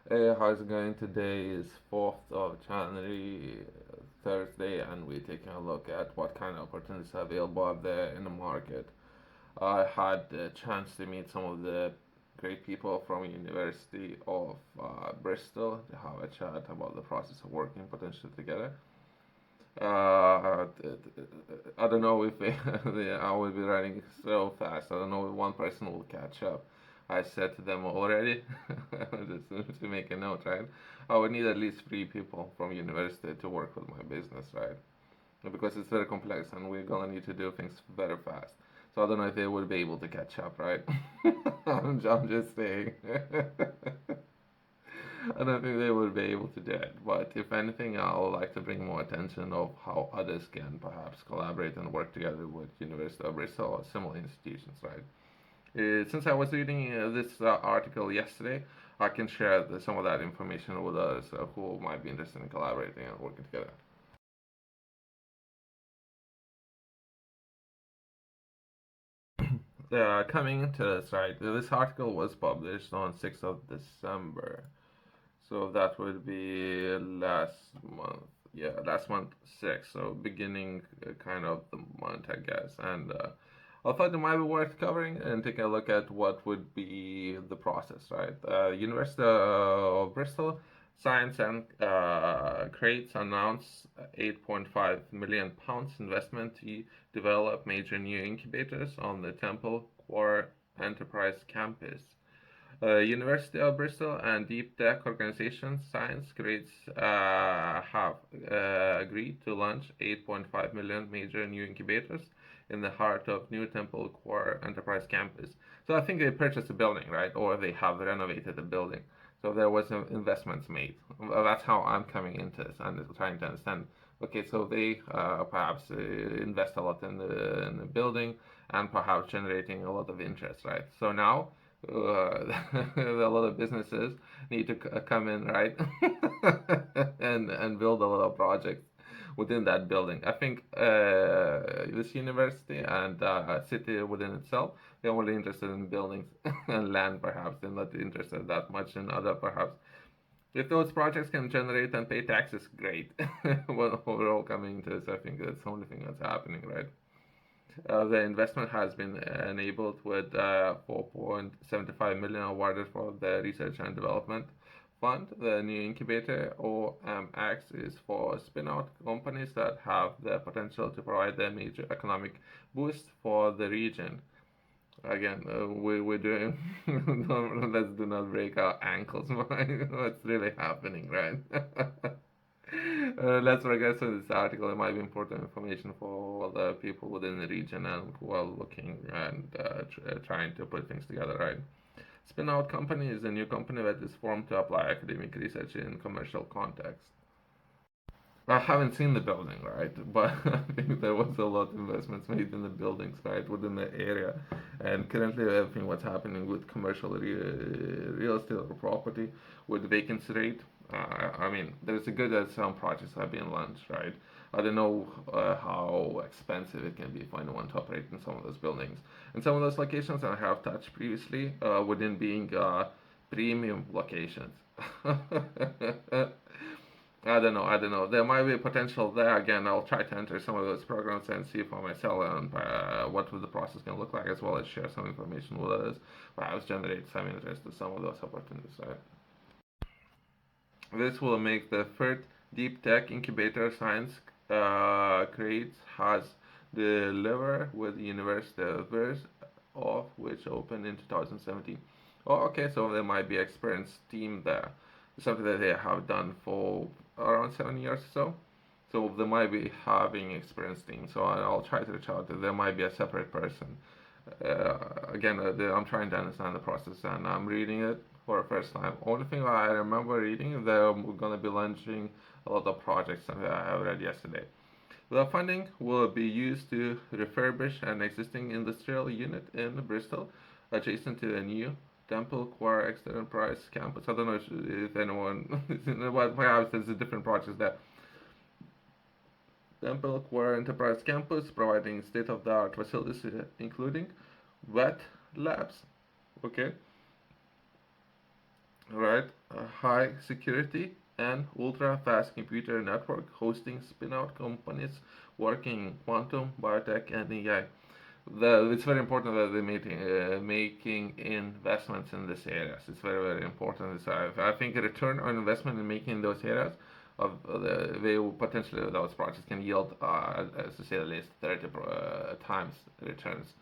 Hey, how's it going? Today is 4th of January, Thursday, and we're taking a look at what kind of opportunities are available out there in the market. I had the chance to meet some of the great people from University of Bristol to have a chat about the process of working potentially together. I don't know if I will be running so fast. I don't know if one person will catch up. I said to them already, just to make a note, right? I would need at least 3 people from university to work with my business, right? Because it's very complex and we're gonna need to do things very fast. So I don't know if they will be able to catch up, right? I'm just saying. I don't think they will be able to do it. But if anything, I would like to bring more attention of how others can perhaps collaborate and work together with University of Bristol or similar institutions, right? Since I was reading this article yesterday, I can share some of that information with others who might be interested in collaborating and working together. Coming into this, right, this article was published on 6th of December. So that would be last month. Yeah, last month, 6. So beginning kind of the month, I guess. And I thought it might be worth covering and take a look at what would be the process, right? University of Bristol Science and Crates announced 8.5 million pounds investment to develop major new incubators on the Temple Core Enterprise campus. University of Bristol and deep tech organization Science Grades have agreed to launch 8.5 million major new incubators in the heart of New Temple Core Enterprise Campus. So I think they purchased a building, right? Or they have renovated the building. So there was investments made. That's how I'm coming into this and trying to understand. Okay, so they perhaps invest a lot in the building and perhaps generating a lot of interest, right? So now a lot of businesses need to come in, right, and build a lot of projects within that building. I think this university and city within itself, they're only interested in buildings and land. Perhaps they're not interested that much in other. Perhaps if those projects can generate and pay taxes, great. Well, overall, coming to this, I think that's the only thing that's happening, right? The investment has been enabled with 4.75 million awarded for the research and development fund. The new incubator OMX is for spin-out companies that have the potential to provide a major economic boost for the region. Again, we're doing. Let's do not break our ankles. What's really happening, right? Let's progress with this article. It might be important information for all the people within the region and who are looking and trying to put things together, right? Spin-out company is a new company that is formed to apply academic research in commercial context. I haven't seen the building, right? But I think there was a lot of investments made in the buildings, right, within the area. And currently, I think what's happening with commercial real estate or property with vacancy rate. I mean, there's a good that some projects have been launched, right? I don't know how expensive it can be for anyone to operate in some of those buildings. In some of those locations I have touched previously, within being premium locations. I don't know. There might be a potential there. Again, I'll try to enter some of those programs and see for myself and what the process can look like, as well as share some information with others. Perhaps generate some interest in some of those opportunities. Right? This will make the third deep tech incubator science creates has delivered with the University of which opened in 2017. Oh, okay, so there might be experienced team there. Something that they have done for around 7 years or so. So they might be having experienced team. So I'll try to reach out. There might be a separate person. Again, I'm trying to understand the process and I'm reading it for the first time. Only thing I remember reading, they're going to be launching a lot of projects that I read yesterday. The funding will be used to refurbish an existing industrial unit in Bristol, adjacent to a new Temple Core Enterprise campus. I don't know if anyone, well, perhaps there's a different project there. Temple Core Enterprise campus, providing state-of-the-art facilities, including wet labs. Okay, right? A high security and ultra fast computer network hosting spin out companies working in quantum, biotech, and AI. It's very important that they're making investments in this areas. It's very, very important. So I think a return on investment in making those areas of they will potentially those projects can yield, to say the least, 30 times returns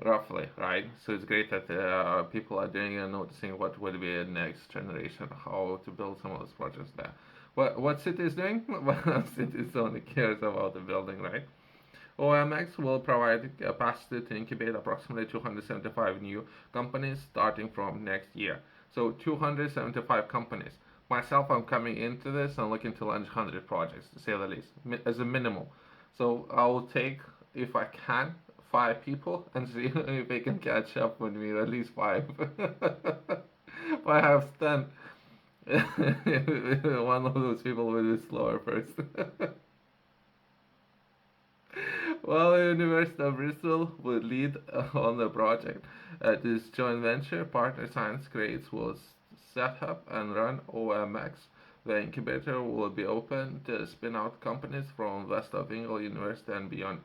roughly, right? So it's great that people are doing and noticing what would be a next generation, how to build some of those projects there. What city is doing? Well, cities only cares about the building, right? OMX will provide capacity to incubate approximately 275 new companies starting from next year. So 275 companies. Myself, I'm coming into this and looking to launch 100 projects, to say the least, as a minimum. So I will take, if I can, 5 people and see if they can catch up with me, at least 5. Perhaps 10. One of those people will be slower first. Well, the University of Bristol will lead on the project. This joint venture, Partner Science Creates, will set up and run OMX. The incubator will be open to spin out companies from West of England University and beyond.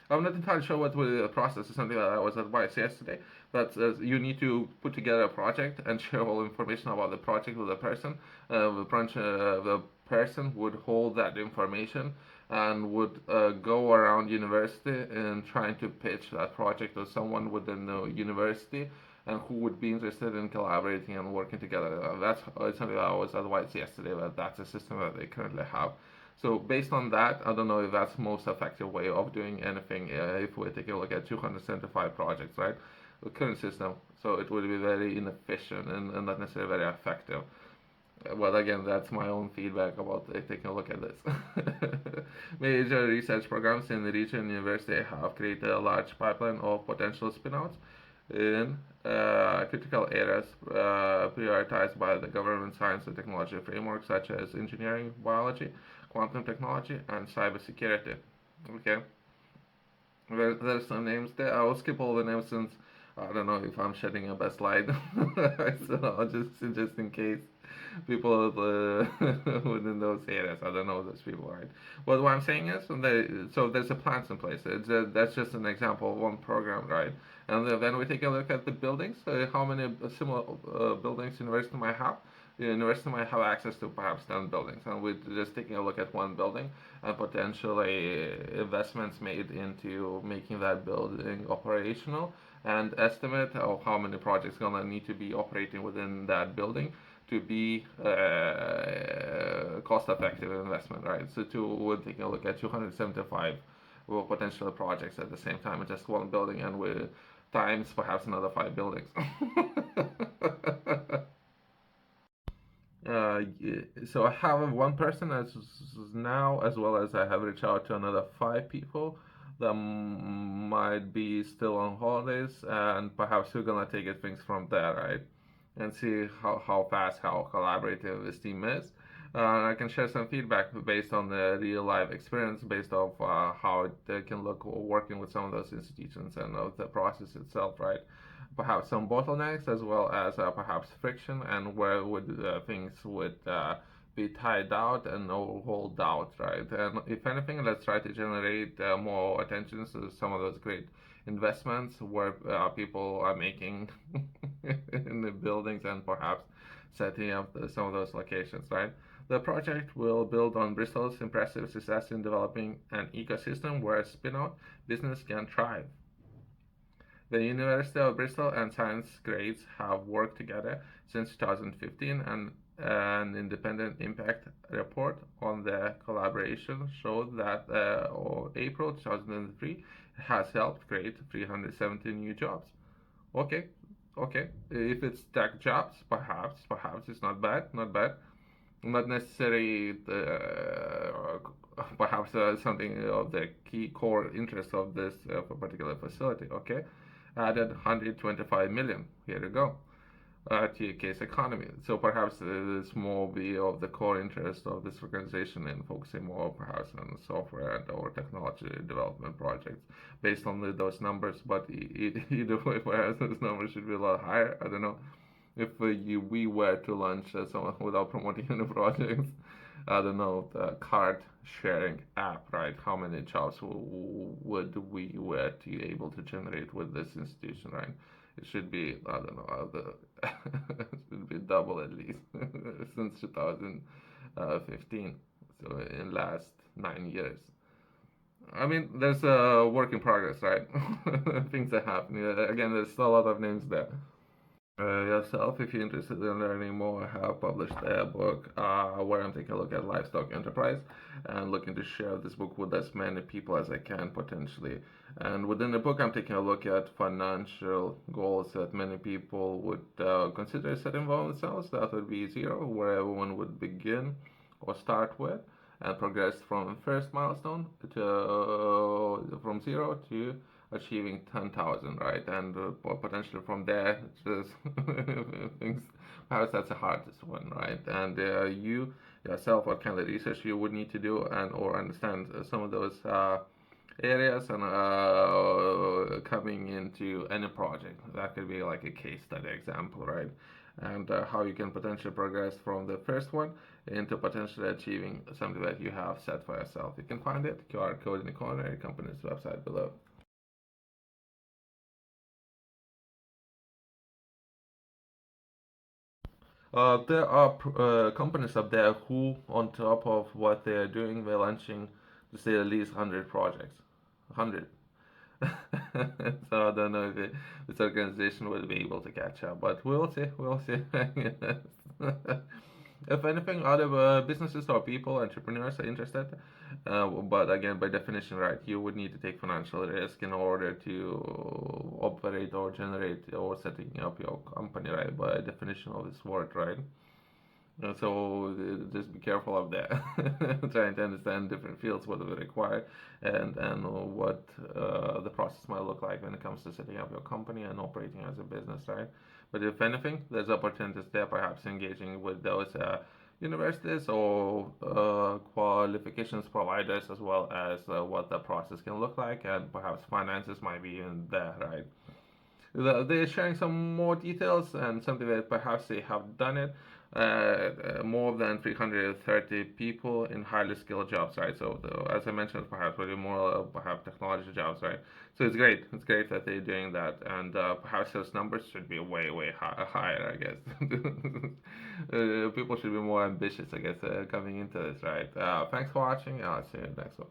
I'm not entirely sure what will be the process. It's something that I was advised yesterday. That you need to put together a project and share all information about the project with the person. The person would hold that information and would go around university and trying to pitch that project to someone within the university and who would be interested in collaborating and working together. That's something that I was advised yesterday, that that's a system that they currently have. So based on that, I don't know if that's the most effective way of doing anything. If we take a look at 275 projects, right? The current system, so it would be very inefficient and not necessarily very effective. Well, again, that's my own feedback about taking a look at this. Major research programs in the region university have created a large pipeline of potential spinouts in critical areas prioritized by the government science and technology framework, such as engineering, biology, quantum technology, and cybersecurity. Okay, there's some names there. I will skip all the names since I don't know if I'm shedding a best slide, so I'll just in case people within those areas. I don't know those people, right? But what I'm saying is, so there's a plans in place. That's just an example of one program, right? And then we take a look at the buildings. How many similar buildings university might have? The university might have access to perhaps 10 buildings, and we're just taking a look at one building and potentially investments made into making that building operational and estimate of how many projects gonna need to be operating within that building to be cost-effective investment, right? So we're taking a look at 275 potential projects at the same time in just one building, and with times perhaps another 5 buildings. So I have one person as now, as well as I have reached out to another 5 people that might be still on holidays, and perhaps we're gonna take it things from there, right? And see how fast, how collaborative this team is. I can share some feedback based on the real life experience, based off how it can look working with some of those institutions and of the process itself, right? Perhaps some bottlenecks as well as perhaps friction and where would things would be tied out and no hold out, right? And if anything, let's try to generate more attention to some of those great investments where people are making in the buildings and perhaps setting up some of those locations, right? The project will build on Bristol's impressive success in developing an ecosystem where spin-out business can thrive. The University of Bristol and Science Grades have worked together since 2015, and an independent impact report on the collaboration showed that April 2003 has helped create 370 new jobs. Okay, okay. If it's tech jobs, perhaps it's not bad, not bad. Not necessarily perhaps something of the key core interest of this particular facility. Okay, added 125 million. Here you go. To case economy. So perhaps this more be of the core interest of this organization and focusing more perhaps on software and or technology development projects based on those numbers. But either way, perhaps those numbers should be a lot higher. I don't know. if we were to launch someone without promoting any projects, I don't know, the card sharing app, right? How many jobs would we were to able to generate with this institution, right? It should be, I don't know, it should be double at least since 2015. So in last 9 years. I mean, there's a work in progress, right? Things are happening. Again, there's still a lot of names there. Yourself, if you're interested in learning more, I have published a book where I'm taking a look at livestock enterprise and looking to share this book with as many people as I can potentially. And within the book, I'm taking a look at financial goals that many people would consider setting for themselves. That would be zero, where everyone would begin or start with, and progress from first milestone to from zero to achieving 10,000, right? And potentially from there, just things, perhaps that's the hardest one, right? And you yourself, what kind of research you would need to do and or understand some of those areas and coming into any project. That could be like a case study example, right? And how you can potentially progress from the first one into potentially achieving something that you have set for yourself. You can find it, QR code in the corner, your company's website below. There are companies up there who, on top of what they're doing, they're launching, to say at least 100 projects. 100. So I don't know if this organization will be able to catch up, but we'll see. We'll see. If anything, other businesses or people, entrepreneurs are interested, but again, by definition, right, you would need to take financial risk in order to operate or generate or setting up your company, right? By definition of this word, right? So just be careful of that. Trying to understand different fields, what they require, and what the process might look like when it comes to setting up your company and operating as a business, right? But if anything, there's opportunities there, perhaps engaging with those universities or qualifications providers, as well as what the process can look like, and perhaps finances might be in there, right? They're sharing some more details and something that perhaps they have done it. More than 330 people in highly skilled jobs, right? So, as I mentioned, perhaps really more perhaps technology jobs, right? So it's great. It's great that they're doing that, and perhaps those numbers should be way, way higher. I guess people should be more ambitious. I guess coming into this, right? Thanks for watching. I'll see you next one.